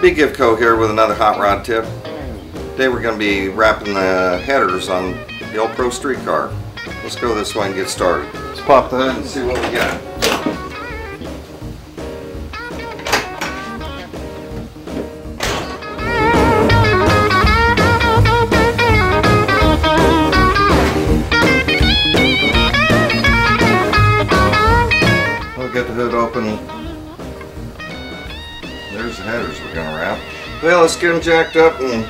Speed Givco here with another hot rod tip. Today we're going to be wrapping the headers on the old Pro Streetcar. Let's go this way and get started. Let's pop the hood and see what we got. We'll get the hood open. There's the headers we're going to wrap. Well, let's get them jacked up and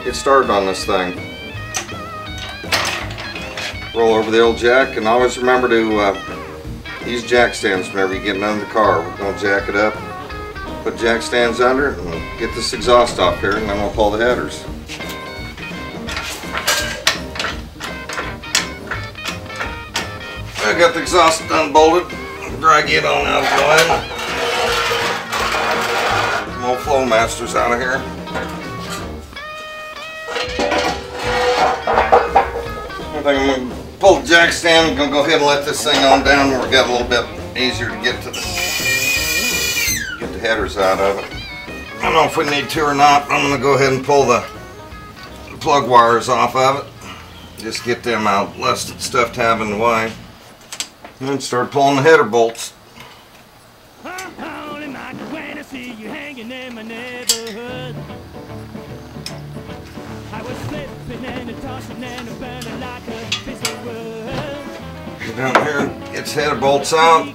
get started on this thing. Roll over the old jack, and always remember to use jack stands whenever you get under the car. We're going to jack it up, put jack stands under it, and get this exhaust off here, and then we'll pull the headers. I got the exhaust unbolted. Drag it on out of the way. Old Flowmasters out of here. I think I'm going to pull the jack stand. I'm going to go ahead and let this thing on down where we got a little bit easier to get the headers out of it. I don't know if we need to or not. I'm going to go ahead and pull the plug wires off of it. Just get them out, less stuff to have in the way. And start pulling the header bolts. In my neighborhood, I was slipping and tossing and burning like a piece of wood. Get down here, get the header bolts out.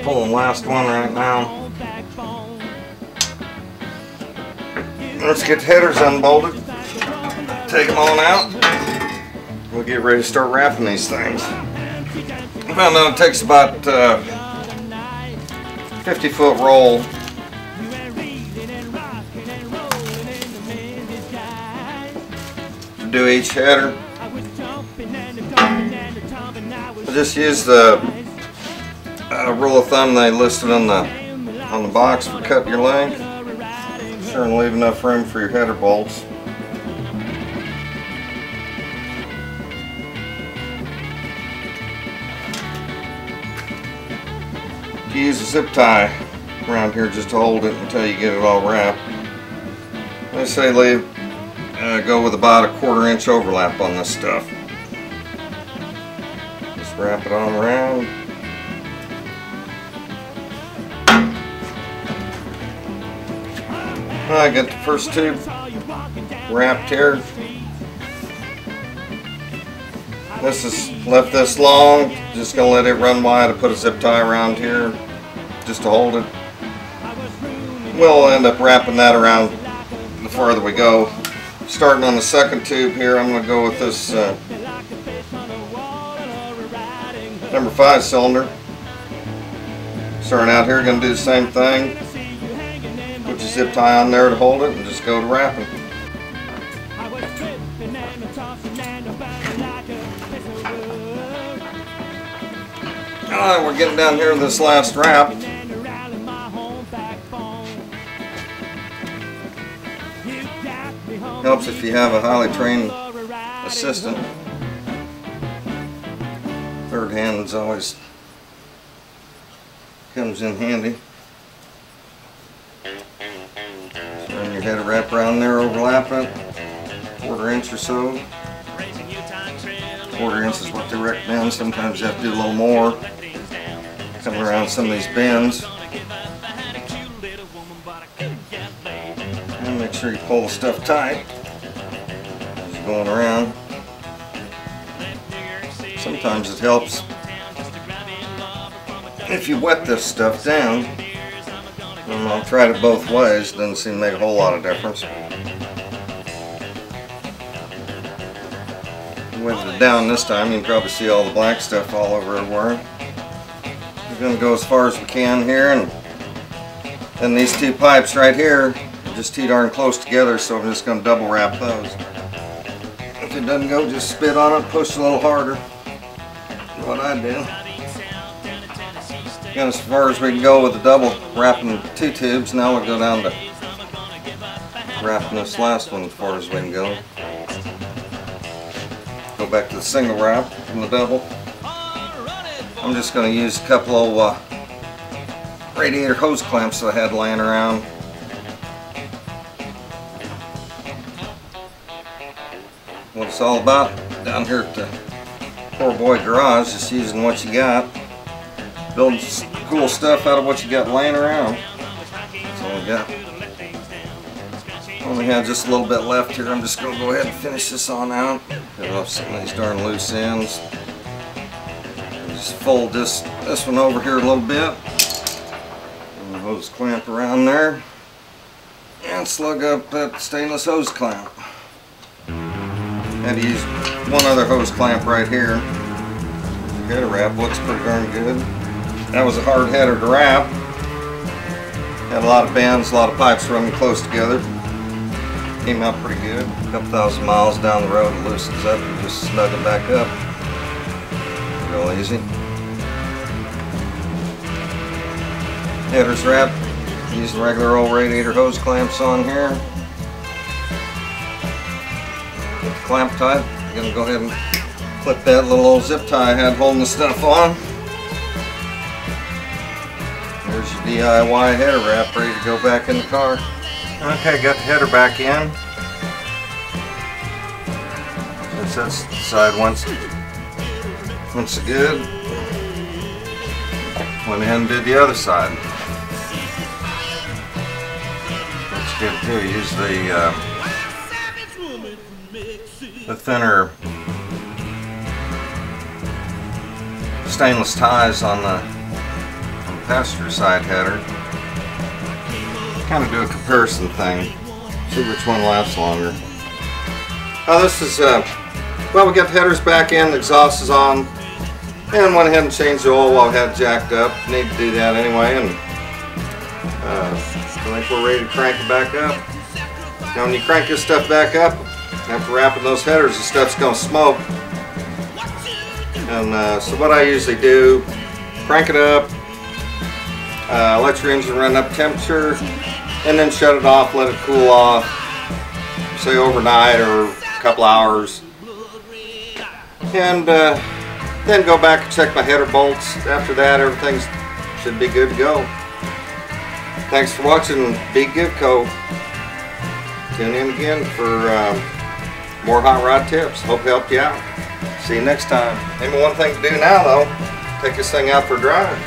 Pull the last one right now. Let's get the headers unbolted. Take them on out. We'll get ready to start wrapping these things. I found out it takes about 50-foot roll to do each header. I just used the rule of thumb they listed on the box for cutting your length. Sure, and leave enough room for your header bolts. You use a zip tie around here just to hold it until you get it all wrapped. I say go with about a 1/4 inch overlap on this stuff. Just wrap it on around. I got the first tube wrapped here. This is left this long. Just gonna let it run wide. I put a zip tie around here just to hold it. We'll end up wrapping that around the further we go. Starting on the second tube here, I'm going to go with this number 5 cylinder. Starting out here, going to do the same thing. Put your zip tie on there to hold it and just go to wrapping. Alright, we're getting down here to this last wrap. Helps if you have a highly trained assistant. Third hand always comes in handy. Run your header wrap around there, overlap it, 1/4 inch or so. 1/4 inch is what they recommend. Sometimes you have to do a little more. Coming around some of these bends. And make sure you pull the stuff tight as you're going around. Sometimes it helps if you wet this stuff down. And I've tried it both ways. Doesn't seem to make a whole lot of difference. Wetted it down this time. You can probably see all the black stuff all over everywhere. We're going to go as far as we can here, and then these two pipes right here are just too darn close together, so I'm just going to double wrap those. If it doesn't go, just spit on it, push a little harder. That's what I do. Got as far as we can go with the double wrapping 2 tubes. Now we'll go down to wrapping this last one as far as we can go. Go back to the single wrap from the double. I'm just going to use a couple of radiator hose clamps that I had laying around. it's all about down here at the Poor Boy Garage, just using what you got. Building cool stuff out of what you got laying around. That's all we got. Only have just a little bit left here. I'm just going to go ahead and finish this on out. Get off some of these darn loose ends. Just fold this one over here a little bit. And the hose clamp around there. And slug up that stainless hose clamp. Had to use one other hose clamp right here. Header wrap looks pretty darn good. That was a hard header to wrap. Had a lot of bends, a lot of pipes running close together. Came out pretty good. A couple thousand miles down the road, it loosens up and just snug it back up. Real easy. Header's wrapped. Using regular old radiator hose clamps on here. Get the clamp tight. I'm gonna go ahead and clip that little old zip tie I had holding the stuff on. There's your DIY header wrap ready to go back in the car. Okay, got the header back in. Since that's the side once good. Went ahead and did the other side. That's good too. Use the thinner stainless ties on the passenger side header. Kind of do a comparison thing, see which one lasts longer. Now this is, well, we got the headers back in, the exhaust is on, and went ahead and changed the oil while I had it jacked up. Need to do that anyway, and I think we're ready to crank it back up. Now when you crank this stuff back up, after wrapping those headers, the stuff's going to smoke. And so what I usually do, crank it up, let your engine run up temperature, and then shut it off, let it cool off, say overnight or a couple hours, and then go back and check my header bolts. After that, everything should be good to go. Thanks for watching Big Givco. Tune in again for more hot rod tips. Hope it helped you out. See you next time. Maybe one thing to do now though, take this thing out for a drive.